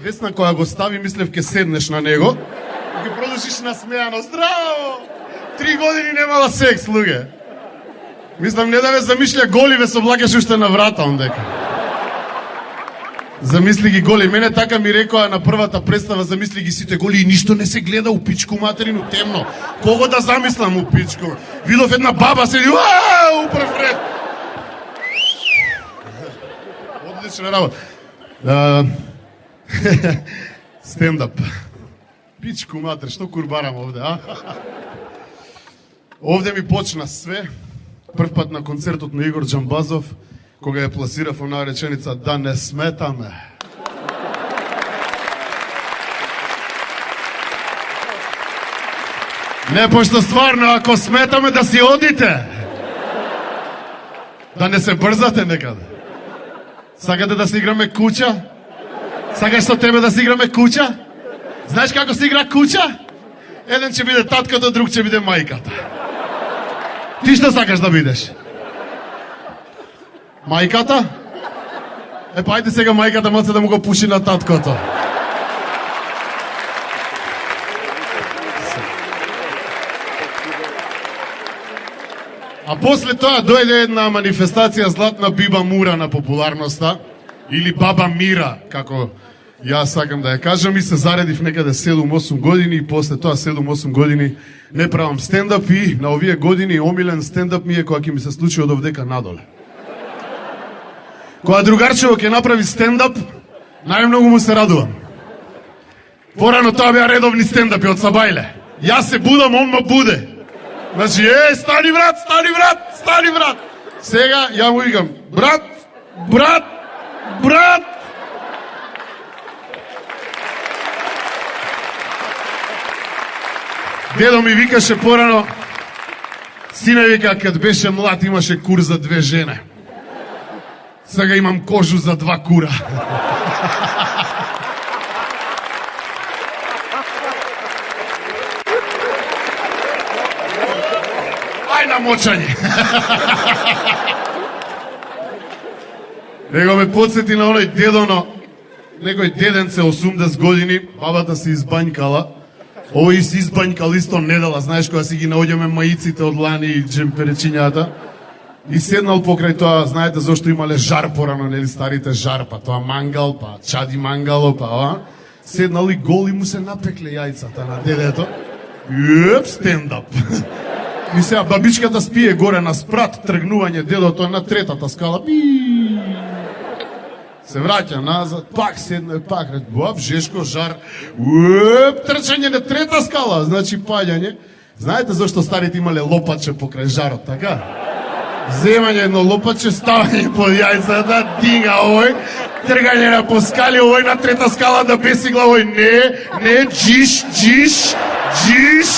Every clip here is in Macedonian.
Весна која го стави, мислев ке седнеш на него и ке продолжиш насмејано. Здраво! 3 години немала секс, луѓе. Мислам, не да ве замишља голи, ве соблакаш уште на врата ондека. Замисли ги голи. Мене така ми рекоа на првата представа, замисли ги сите голи и ништо не се гледа у пичку материну, темно. Кого да замислам у пичку? Видов една баба седи, упрев ред. Одлична работа. Стендап. Пичку матер, што курбарам овде, а? Овде ми почна све. Прв пат на концертот на Игор Джамбазов, кога ја пласирав онаа реченица да не сметаме. Не, пошто стварно, ако сметаме да си одите. Да не се брзате некаде. Сакате да си играме куча? Сакаш со тебе да си играме куча? Знаеш како се игра куча? Еден ќе биде таткото, друг ќе биде мајката. Ти што сакаш да бидеш? Мајката? Па ајде сега мајката малце да му го пуши на таткото. А после тоа дојде една манифестација Златна Биба Мура на популарноста, или Баба Мира, како јас сакам да ја кажам, и се заредив некаде 7-8 години и после тоа 7-8 години не правам стендап и на овие години омилен стендап ми е кога ќе ми се случи од овдека надоле. Кога другарчево ќе направи стендап, најмногу му се радувам. Порано тоа беа редовни стендапи од Сабајле. Јас се будам, он ме буде. Значи, стани брат, стани брат, стани брат. Сега ја му викам, брат, брат, брат. Дедо ми викаше порано, сине вика, кад беше млад имаше кур за 2 жене. Сега имам кожу за 2 кура. Ај на мочање. Него ме подсети на оној дедоно, некој деденце 80 години, бабата се избањкала. Овој си избањкал исто недела, знаеш, кога си ги наоѓаме маиците од лани и джемперечињата. И седнал покрај тоа, знаете зашто имале жар порано, нели старите жар, па тоа мангал, па чади мангало, па ова. Седнал и гол и му се напекле јајцата на дедето. Стендап. И сега бабичката спие горе на спрат, тргнување, дедото на 3-та скала. Се враќа назад, пак седне, пак баб, жешко, жар. Трчање на 3-та скала, значи паѓање. Знаете зашто старите имале лопаче покрај жарот, така? Земање едно лопаче, ставање под јајцата, дига овој, тргање на по скали, овој на 3-та скала да бесигла, овој не, джиш, джиш, джиш.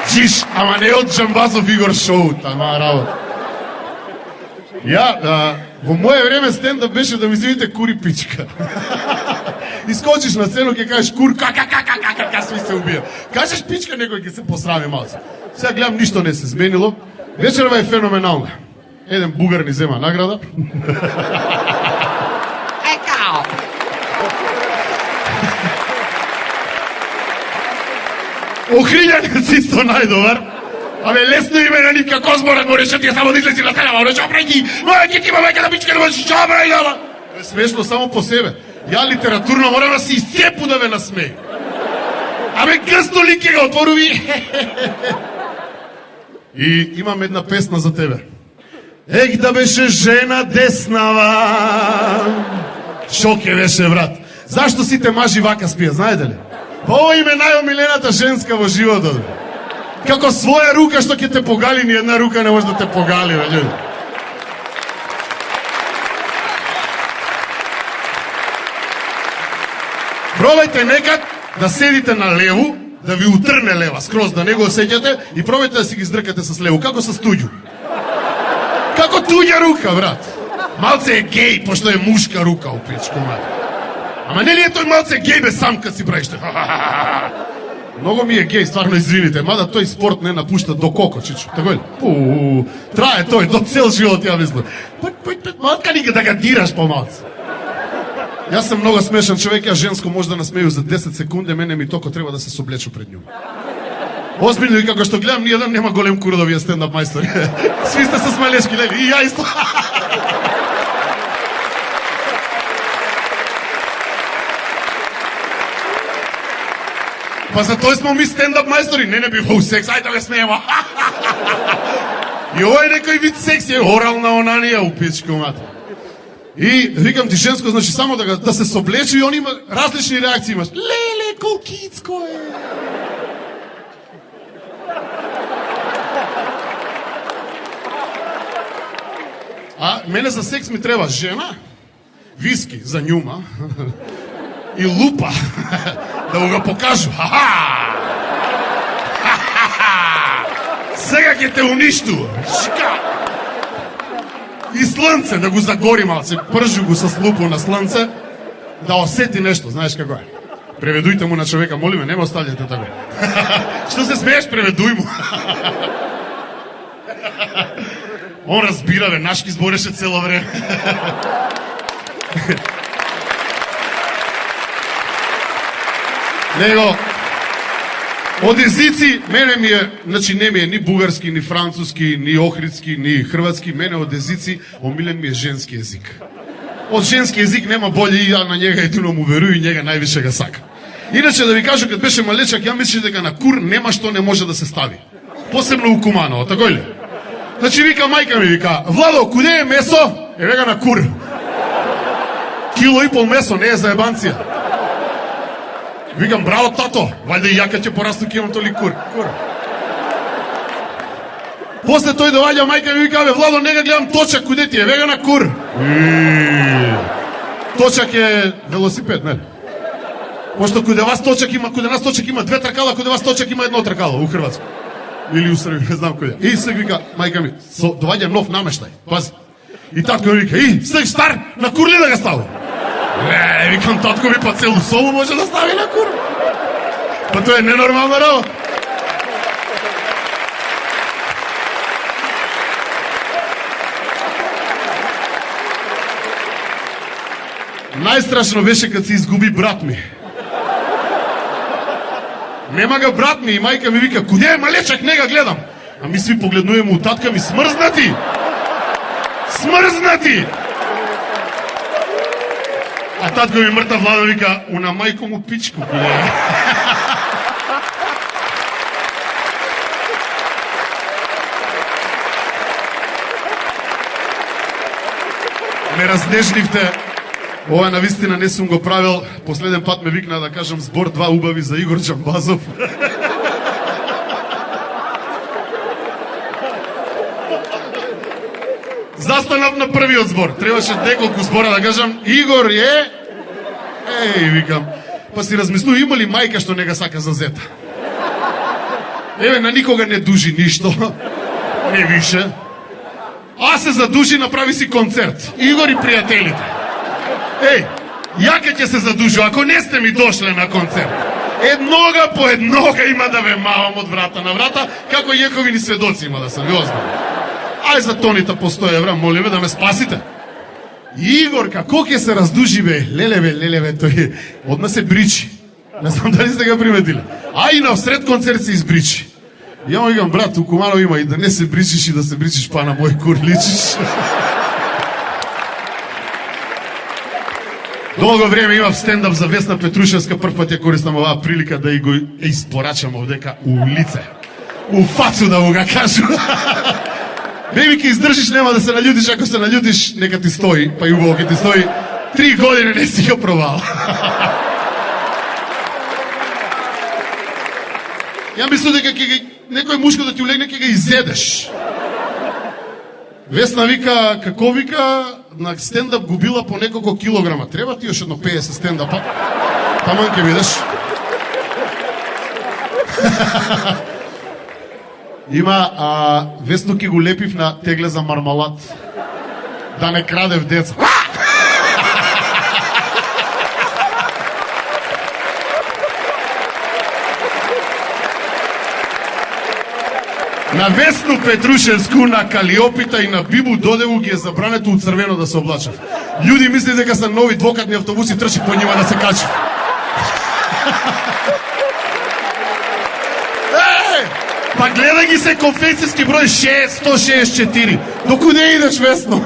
Джиш, ама не од Джамбазов Игор шоу, тама работа. Ја, во моје време стендап беше да ми зивите кури пичка. Искочиш на сцену, ќе кажеш кур, ка, сви се убија. Кажеш пичка, некој ќе се посрами малце. Сега гледам, ништо не се зменило. Вечерва е феноменална. Еден бугар ни зема награда. Екао! Охриљанец исто најдобар. Абе, лесно име на Нивка Козмора, го решат ја само да излези на сцена, ма што прави, ќе ти мамајка на пичка, не можеш, што прави, дала? Смешно само по себе. Ја литературно морам да си изцепу да ве насмеј. Абе, гъсто ли ке го отворуви? И имам една песна за тебе. Ех, да беше жена деснава. Шо ке беше, брат? Зашто сите мажи вака спијат, знаете ли? Па ова им е најомилената женска во животот. Како своја рука што ќе те погали, ни една рука не може да те погали, бе. Пробајте некад да седите на леву, да ви утрне лева, скроз да не го осеќате и пробајте да си ги издркате с леву, како с туѓу. Како туѓа рука, брат. Малце е геј, пошто е мушка рука у пичку, мат. Ама нели е тој малце геј бе сам кад си правиш? Многу ми е гей, стварно извините, мада тој спорт не напушта до колко, чичо. Тако ли? Трае тој, до цел живот, ја мислам. Матка ни да га дираш помалце. Јас сум многу смешен човек, ја женско може да насмеju за 10 секунди, мене ми токо треба да се соблечу пред њу. Озбилно и како што гледам, ниједен нема голем кур да вие стендап мајстори. Сви сте со смелешки, нели? И ја исто. Па за тој смо ми стендап мајстори, не би во секс, ајде да ме смеева. И ова е некој вид секс, е орална онанија у пичко мата. И викам ти женско, значи само да се соблече и он има различни реакции имаш. Леле, колкицко е. А мене за секс ми треба жена, виски за њума и лупа да го покажу. Сега ќе те уништу. И слънце да го загори малце, пржу го с лупо на слънце, да осети нешто, знаеш како е. Преведујте му на човека, молиме, нема оставljате тако. Што се смееш, преведуј му. Он разбира, бе, нашки збореше цело време. Него, од езици, мене ми е, значи не ми е ни бугарски, ни француски, ни охридски, ни хрватски, мене од езици, омилен ми е женски език. Од женски език нема болje и ја на njega едино му верую и njega највише га сака. Иначе да ви кажу, кад беше малечак, ја мислиш дека на кур нема што не може да се стави. Посебно у Куманово, тако ли? Значи вика мајка ми, вика, Владо, куде е месо? Е вега на кур. Кило и пол месо, не е за ебанција. Викам, браво, тато, вајде и јака ќе порасту ке имам толи кур. После тој доаѓа мајка ми вика, Владо, нега гледам точак, куде ти е? Вега на кур. Точак е велосипед, не? Пошто куде нас точак има две тркала, куде вас точак има едно тркало, у Хрватска. Или у Србија, не знам куде. И сега вика, мајка ми, доаѓа нов намештај, пази. И татко ми вика, сега стар, на кур ли да га стави? Викам, татко ми па целу собу може да стави на кур. Па тоа е ненормална работа. Најстрашно беше кад се изгуби брат ми. Нема га брат ми и мајка ми вика, куде е малечак, не га гледам. А ми сви погледнуваме у татка ми, смрзнати! Смрзнати! А татко ми мртав Владо вика, уна мајко му пичко, куде е. Ме разнежливте. Ова навистина не сум го правил. Последен пат ме викна да кажам збор два убави за Игор Джамбазов. Застанав на првиот збор. Требаше неколку збора да кажам. Игор е... викам. Па си размислу, има ли мајка што не га сака за зета? На никога не дужи ништо. Не више. А се задужи, направи си концерт. Игор и пријателите. Јака ќе се задужу, ако не сте ми дошле на концерт. Еднога по еднога има да ве мавам од врата на врата, како Јековини сведоци има да се ви озбавам. Ај за тоните по 100 евра, молиме да ме спасите. Игор, како ќе се раздужи, бе? Леле, тој одма се бричи. Не знам дали сте го приметиле. А и на всред концерт се избричи. Ја му игам, брат, у Куманово има и да не се бричиш и да се бричиш, па на мој кур личиш. Долго време имав стендап за Весна Петрушевска, прв пат ја користам оваа прилика да и го испорачам овдека у лице. У фацу да му га кажу. Беби, ке издржиш, нема да се наљутиш, ако се наљутиш, нека ти стои, па и убаво ке ти стои. 3 години не си го пробал. Ја мислам дека некој мушко да ти улегне, ке га изедеш. Весна вика, како вика, на стендап губила по неколку килограма. Треба ти još едно 50 стендапа. Таман ке видиш. Има, Весно ке го лепив на тегле за мармалад. Да не крадев деца. На Весну Петрушевску, на Калиопита и на Бибу Додеву ги е забрането од црвено да се облачав. Луѓе мислат дека се нови двокатни автобуси, трчи по нима да се качи. Па гледа ги се конфекцијски број 164. Докуде идеш, Весно?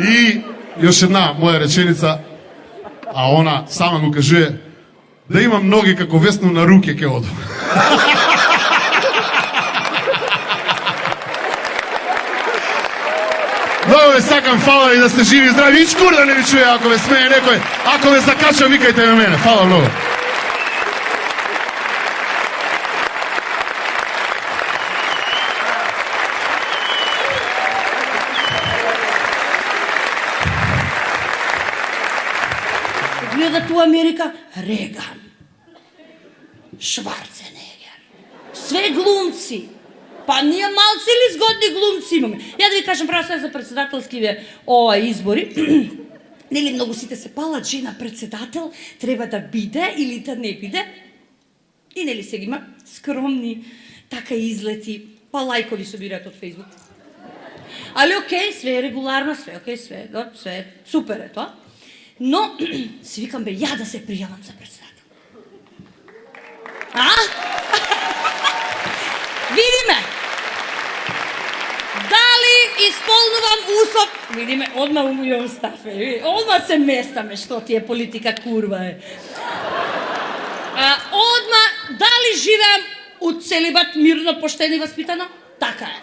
И још една моја реченица, а она сама го кажува, да имам ноги како Весно на руке ке оду. Много ве сакам, фала и да сте живи и здрави. И чкур да не ви чуе ако ве смее некој. Ако ве закача, викајте ме мене. Фала многу. Гледат у Америка Реган, Шварценегер, све глумци. Па ние малци или згодни глумци имаме. Ја да ви кажам право сега за председателскиве избори. Нели многу сите се палат, жена председател треба да биде или да не биде. И нели сега има скромни така излети, па лајкови собираат од Фејсбук. Али окей, све е регуларно, све окей, све е супер е тоа. Но си викам бе, ја да се пријавам за председател. А? Видиме. Дали исполнувам услов? Видиме, одма умијам стафе. Одма се местаме, што ти е политика курва е. Одма, дали живеам у целибат мирно, поштено и васпитано? Така е.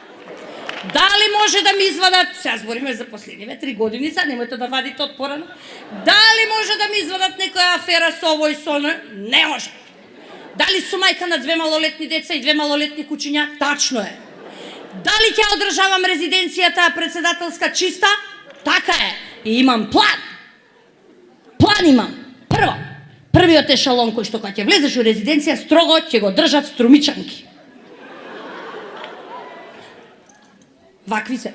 Дали може да ми извадат, сега збориме за последниве 3 годиница, немојте да вадите од порано. Дали може да ми извадат некоја афера со ово и со оно? Не може. Дали сум мајка на 2 малолетни деца и 2 малолетни кучиња? Тачно е. Дали ќе одржавам резиденцијата председателска чиста? Така е. И имам план. План имам. Прво, првиот ешалон кој што кога ќе влезеш у резиденција, строго ќе го држат струмичанки. Вакви се.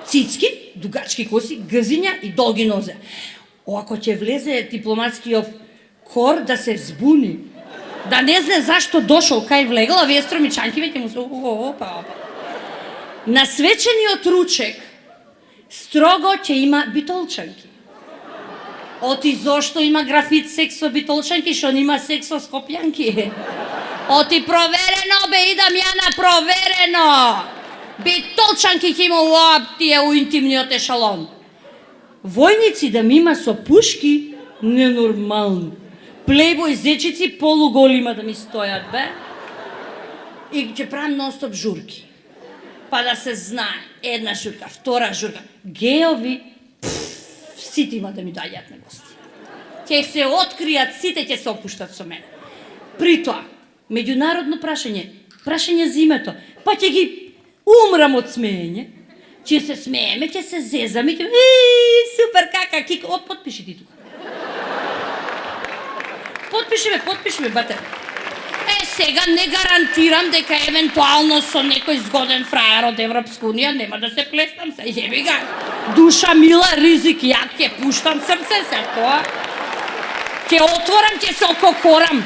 Цицки, дугачки коси, грзиња и долги нозе. Ако ќе влезе дипломатскиот кор да се збуни, да не знае зашто дошол кај влегал, а вие струмичанки веќе му се опа. На свечениот ручек строго ќе има битолчанки. Оти зошто има графит секс со битолчанки, што нема секс со скопјанки. Оти проверено бе, идам ја на проверено. Битолчанки ќе има тие у интимниот ешалон. Војници да ми има со пушки, ненормално. Плейбој зечици полуголима да ми стојат, бе. И ќе правам нон-стоп журки. Па да се знае, една журка, втора журка. Геови, сите има да ми доаѓаат на гости. Ќе се откријат, сите ќе се опуштат со мене. При тоа, меѓународно прашање за името, па ќе ги умрам од смеење, ќе се смееме, ќе се зезаме, супер, кака, кик, потпиши ти тука. Потпиши ме, бате. Сега не гарантирам дека евентуално со некој згоден фраер од Европска унија нема да се плестам се, јеби га. Душа мила, ризик, ја ќе пуштам срце се, тоа. Ќе отворам, ќе се ококорам.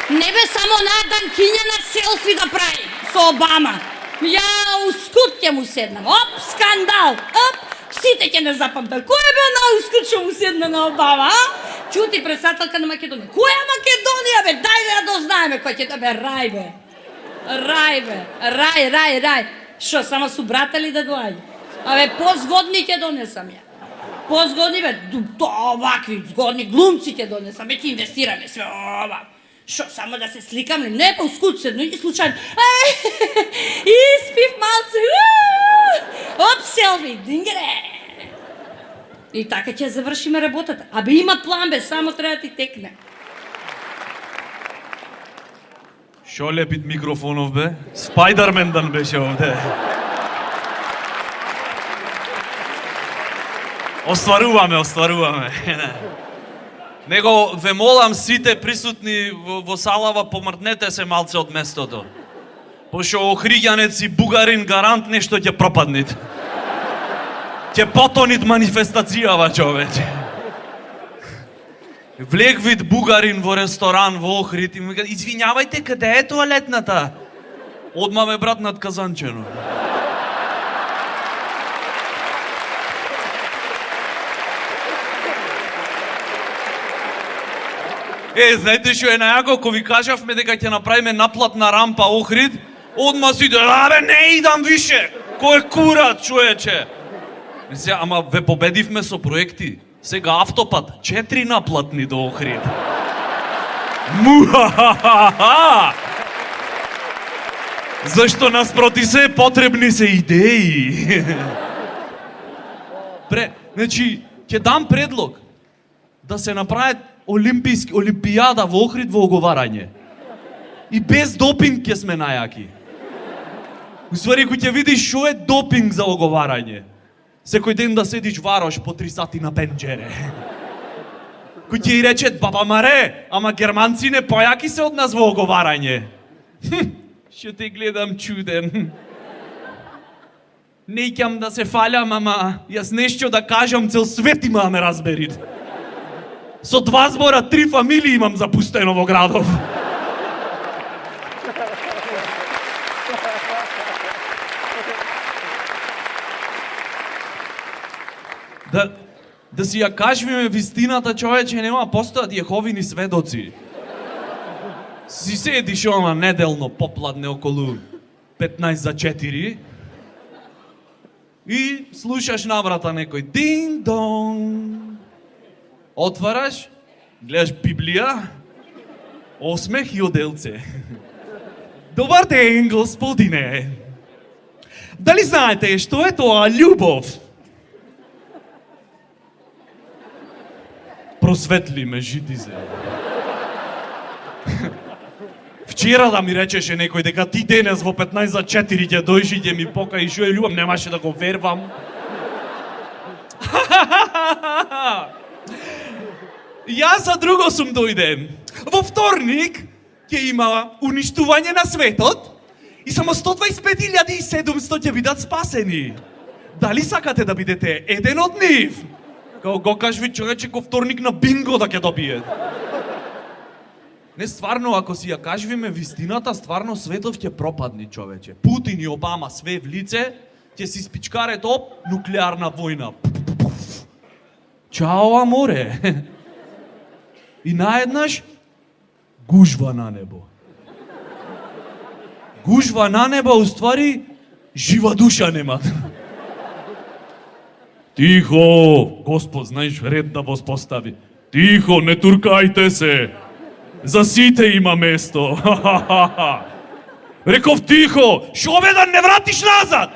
Не бе само наданкиња на селфи да прави со Обама. Ја ускут ќе му седнам. Оп, скандал. Оп, сите ќе не запамтат. Кој е бе на ускут што му седна на Обама, а? Чути председателка на Македонија. Која Македонија бе? Дај да ја дознаеме кој ќе да бе. Рај бе. Рај. Шо, само су братали да доаѓа? Абе, позгодни ќе донесам ја. Позгодни бе, овакви згодни глумци ќе донесам. Бе, ќе инвестираме све ова. Шо, само да се сликам ли? Не, па ускут седно и случајно. Испив малце. Оп, селфи, дингере. И така ќе завршиме работата. Абе има план бе, само треба да ти текне. Шо лепит микрофонов бе? Спајдермен дан беше овде. Остваруваме. Него ве молам сите присутни во салава, помртнете се малце од местото. Пошто охриѓанец и бугарин гарант нешто ќе пропаднит. Ќе потонит манифестацијава, човече. Влег вид бугарин во ресторан во Охрид и ми кажа, извинјавајте, каде е тоалетната? Одма ме брат над казанчено. Знаете што е најако, ако ви кажавме дека ќе направиме наплатна рампа Охрид, одма си иде, абе не идам више, кој курат, човече. Ама ве победивме со проекти. Сега автопат, 4 наплатни до Охрид. Мухахахаха! Зашто наспроти се потребни се идеи. Значи, ќе дам предлог да се направи олимпијада во Охрид во оговарање. И без допинг ќе сме најаки. Уствари, кој ќе видиш што е допинг за оговарање. Секој ден да седиш варош по 3 сати на пенџере. Кој ќе и рече, баба Маре, ама германци не појаки се од нас во оговарање. Што те гледам чуден. Не икам да се фалям, ама јас нешто да кажам, цел свет има да ме разберит. Со 2 збора 3 фамилии имам запустено во градов. Да си ја кажвиме вистината, човече, нема постојат јеховини сведоци. Си седиш ома неделно попладне околу 15 за 4 и слушаш на врата некој динг-донг. Отвараш, гледаш Библија, осмех и оделце. Добар ден, господине. Дали знаете што е тоа љубов? Просветли ме, житизе. Вчера да ми речеше некој дека ти денес во 15 за 4 ќе дојш и ќе ми покажи што е љубов, немаше да го вервам. Јас за друго сум дојден. Во вторник ќе има уништување на светот и само 125.700 ќе бидат спасени. Дали сакате да бидете еден од нив? Го кажи човече ко вторник на бинго да ќе добие. Не, стварно, ако си ја кажвиме вистината, стварно светов ќе пропадни, човече. Путин и Обама све в лице, ќе си спичкарет нуклеарна војна. Чао, аморе. И наеднаш гужва на небо. Гужва на небо, уствари, жива душа нема. Тихо, Господ, знаеш, ред да воспостави. Тихо, не туркајте се. За сите има место. Реков тихо, шо бе да не вратиш назад?